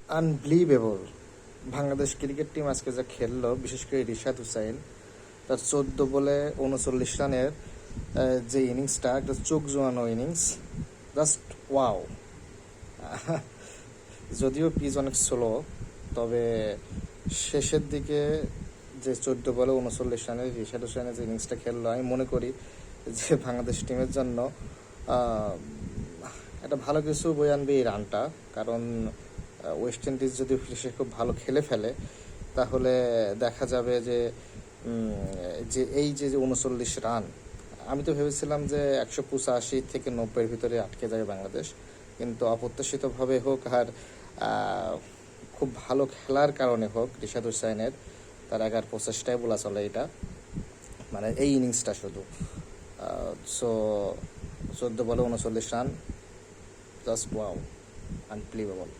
Unbelievable. Bangladesh cricket team আজকে যা খেললো, বিশেষ করে রিশাদ হুসাইন, তার 14 বলে 39 রানের যে ইনিংসটা, একটা চোখ জোয়ানো ইনিংস, জাস্ট ওয়াও। যদিও পিচ অনেক স্লো, তবে শেষের দিকে যে 14 বলে 39 রানের রিশাদ হুসাইনের যে ইনিংসটা খেললো, আমি মনে করি যে বাংলাদেশ টিমের জন্য একটা ভালো কিছু বয়ে আনবে এই রানটা। কারণ ওয়েস্ট ইন্ডিজ যদি সে খুব ভালো খেলে ফেলে, তাহলে দেখা যাবে যে যে এই যে 39 রান, আমি তো ভেবেছিলাম যে 185 থেকে 90-এর ভিতরে আটকে যাবে বাংলাদেশ, কিন্তু অপ্রত্যাশিতভাবে হোক আর খুব ভালো খেলার কারণে হোক রিশাদ হুসাইনের, তার একার প্রচেষ্টায় বলা চলে এটা, মানে এই ইনিংসটা শুধু। সো 14 বলে 39 রান, জাস্ট ওয়াও, আনবিলিভেবল।